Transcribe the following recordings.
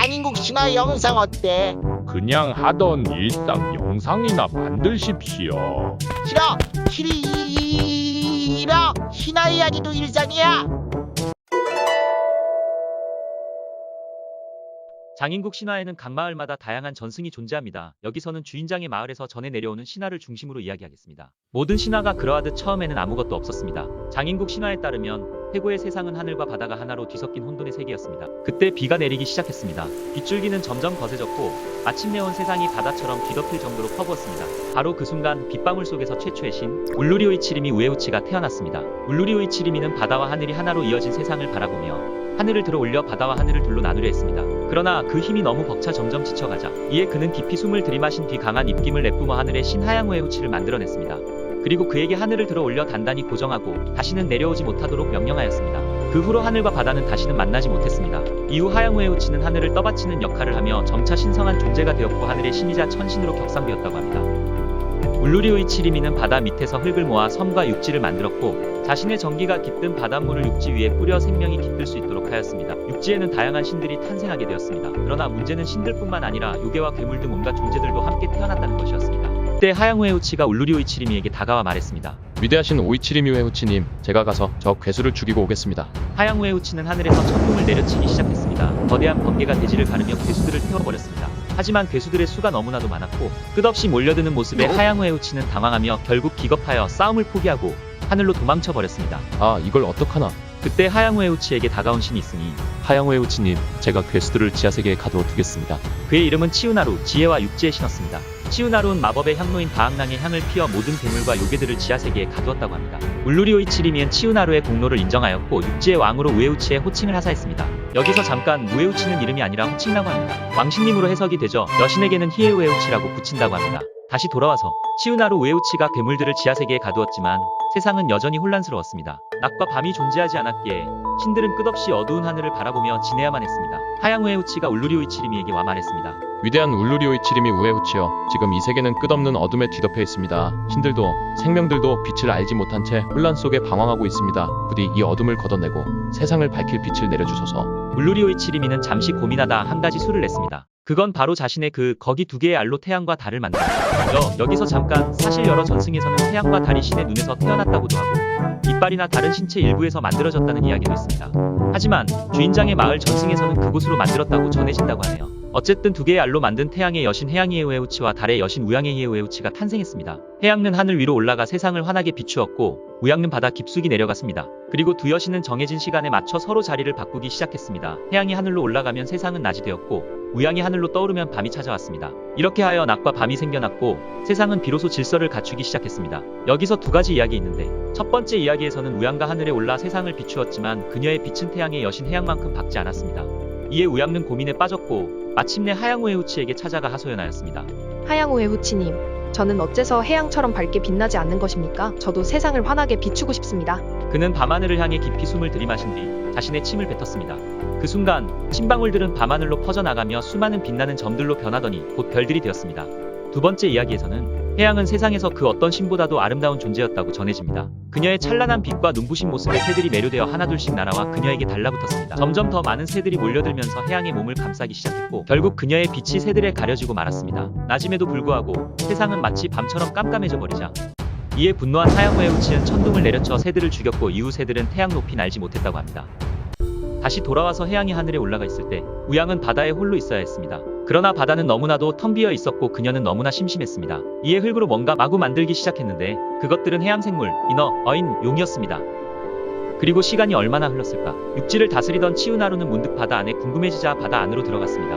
장인국 신화 영상 어때? 그냥 하던 일상 영상이나 만드십시오. 싫어! 싫어! 신화 이야기도 일상이야! 장인국 신화에는 각 마을마다 다양한 전승이 존재합니다. 여기서는 주인장의 마을에서 전해 내려오는 신화를 중심으로 이야기하겠습니다. 모든 신화가 그러하듯 처음에는 아무것도 없었습니다. 장인국 신화에 따르면 태고의 세상은 하늘과 바다가 하나로 뒤섞인 혼돈의 세계였습니다. 그때 비가 내리기 시작했습니다. 빗줄기는 점점 거세졌고 마침내 온 세상이 바다처럼 뒤덮일 정도로 퍼부었습니다. 바로 그 순간 빗방울 속에서 최초의 신 울루리오이치리미 우에우치가 태어났습니다. 울루리오이치리미는 바다와 하늘이 하나로 이어진 세상을 바라보며 하늘을 들어 올려 바다와 하늘을 둘로 나누려 했습니다. 그러나 그 힘이 너무 벅차 점점 지쳐가자 이에 그는 깊이 숨을 들이마신 뒤 강한 입김을 내뿜어 하늘의 신 하양우에우치를 만들어냈습니다. 그리고 그에게 하늘을 들어 올려 단단히 고정하고 다시는 내려오지 못하도록 명령하였습니다. 그 후로 하늘과 바다는 다시는 만나지 못했습니다. 이후 하양우에우치는 하늘을 떠받치는 역할을 하며 점차 신성한 존재가 되었고 하늘의 신이자 천신으로 격상되었다고 합니다. 울루리오이치리미는 바다 밑에서 흙을 모아 섬과 육지를 만들었고 자신의 정기가 깃든 바닷물을 육지 위에 뿌려 생명이 깃들 수 있도록 하였습니다. 육지에는 다양한 신들이 탄생하게 되었습니다. 그러나 문제는 신들뿐만 아니라 요괴와 괴물 등 온갖 존재들도 함께 태어났다는 것이었습니다. 그때 하양우에우치가 울루리오이치리미에게 다가와 말했습니다. 위대하신 오이치리미 우에우치님, 제가 가서 저 괴수를 죽이고 오겠습니다. 하양우에우치는 하늘에서 천둥을 내려치기 시작했습니다. 거대한 번개가 대지를 가르며 괴수들을 태워버렸습니다. 하지만 괴수들의 수가 너무나도 많았고 끝없이 몰려드는 모습에 하양우에우치는 당황하며 결국 기겁하여 싸움을 포기하고 하늘로 도망쳐 버렸습니다. 아, 이걸 어떡하나. 그때 하양우에우치에게 다가온 신이 있으니 하양우에우치님, 제가 괴수들을 지하세계에 가두어 두겠습니다. 그의 이름은 치우나루, 지혜와 육지의 신었습니다. 치우나루는 마법의 향로인 바악낭의 향을 피워 모든 괴물과 요괴들을 지하세계에 가두었다고 합니다. 울루리오이치리미는 치우나루의 공로를 인정하였고 육지의 왕으로 우에우치의 호칭을 하사했습니다. 여기서 잠깐 우에우치는 이름이 아니라 호칭이라고 합니다. 왕신님으로 해석이 되죠. 여신에게는 히에우에우치라고 붙인다고 합니다. 다시 돌아와서 치우나루 우에우치가 괴물들을 지하세계에 가두었지만 세상은 여전히 혼란스러웠습니다. 낮과 밤이 존재하지 않았기에 신들은 끝없이 어두운 하늘을 바라보며 지내야만 했습니다. 하양우에우치가 울루리오이치리미에게 와 말했습니다. 위대한 울루리오이치리미 우에우치여, 지금 이 세계는 끝없는 어둠에 뒤덮여 있습니다. 신들도 생명들도 빛을 알지 못한 채 혼란 속에 방황하고 있습니다. 부디 이 어둠을 걷어내고 세상을 밝힐 빛을 내려주소서. 울루리오이치리미는 잠시 고민하다 한 가지 수를 냈습니다. 그건 바로 자신의 거기 두 개의 알로 태양과 달을 만들었습니다. 여기서 잠깐, 사실 여러 전승에서는 태양과 달이 신의 눈에서 태어났다고도 하고 이빨이나 다른 신체 일부에서 만들어졌다는 이야기도 있습니다. 하지만 주인장의 마을 전승에서는 그곳으로 만들었다고 전해진다고 하네요. 어쨌든 두 개의 알로 만든 태양의 여신 해양이에우에우치와 달의 여신 우양이에우에우치가 탄생했습니다. 해양은 하늘 위로 올라가 세상을 환하게 비추었고 우양은 바다 깊숙이 내려갔습니다. 그리고 두 여신은 정해진 시간에 맞춰 서로 자리를 바꾸기 시작했습니다. 해양이 하늘로 올라가면 세상은 낮이 되었고 우양이 하늘로 떠오르면 밤이 찾아왔습니다. 이렇게 하여 낮과 밤이 생겨났고 세상은 비로소 질서를 갖추기 시작했습니다. 여기서 두 가지 이야기 있는데 첫 번째 이야기에서는 우양과 하늘에 올라 세상을 비추었지만 그녀의 빛은 태양의 여신 해양만큼 밝지 않았습니다. 이에 우양은 고민에 빠졌고 마침내 하양우에우치에게 찾아가 하소연하였습니다. 하양우에우치님, 저는 어째서 해양처럼 밝게 빛나지 않는 것입니까? 저도 세상을 환하게 비추고 싶습니다. 그는 밤하늘을 향해 깊이 숨을 들이마신 뒤 자신의 침을 뱉었습니다. 그 순간 침방울들은 밤하늘로 퍼져나가며 수많은 빛나는 점들로 변하더니 곧 별들이 되었습니다. 두 번째 이야기에서는 해양은 세상에서 그 어떤 신보다도 아름다운 존재였다고 전해집니다. 그녀의 찬란한 빛과 눈부신 모습에 새들이 매료되어 하나둘씩 날아와 그녀에게 달라붙었습니다. 점점 더 많은 새들이 몰려들면서 해양의 몸을 감싸기 시작했고 결국 그녀의 빛이 새들에 가려지고 말았습니다. 낮임에도 불구하고 세상은 마치 밤처럼 깜깜해져 버리자 이에 분노한 하양우에우치는 천둥을 내려쳐 새들을 죽였고 이후 새들은 태양 높이 날지 못했다고 합니다. 다시 돌아와서 해양이 하늘에 올라가 있을 때 우양은 바다에 홀로 있어야 했습니다. 그러나 바다는 너무나도 텅 비어 있었고 그녀는 너무나 심심했습니다. 이에 흙으로 뭔가 마구 만들기 시작했는데 그것들은 해양 생물, 인어, 어인, 용이었습니다. 그리고 시간이 얼마나 흘렀을까? 육지를 다스리던 치우나루는 문득 바다 안에 궁금해지자 바다 안으로 들어갔습니다.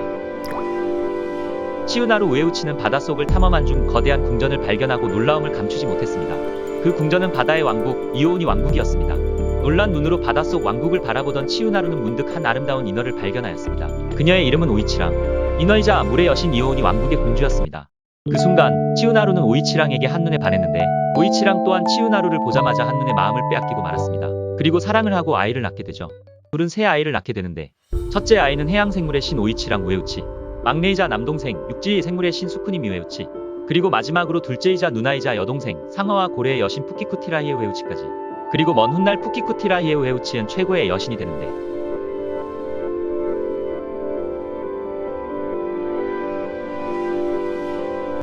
치우나루 우에우치는 바닷속을 탐험한 중 거대한 궁전을 발견하고 놀라움을 감추지 못했습니다. 그 궁전은 바다의 왕국, 이오우니 왕국이었습니다. 놀란 눈으로 바닷속 왕국을 바라보던 치우나루는 문득 한 아름다운 인어를 발견하였습니다. 그녀의 이름은 오이치랑, 인어이자 물의 여신 이오우니 왕국의 공주였습니다. 그 순간 치우나루는 오이치랑에게 한눈에 반했는데 오이치랑 또한 치우나루를 보자마자 한눈에 마음을 빼앗기고 말았습니다. 그리고 사랑을 하고 아이를 낳게 되죠. 둘은 새 아이를 낳게 되는데 첫째 아이는 해양생물의 신 오이치랑 우에우치, 막내이자 남동생 육지 생물의 신 수쿠니 미우에우치, 그리고 마지막으로 둘째이자 누나이자 여동생 상어와 고래의 여신 푸키쿠티라 히에우에우치까지. 그리고 먼 훗날 푸키쿠티라 히에우에우치는 최고의 여신이 되는데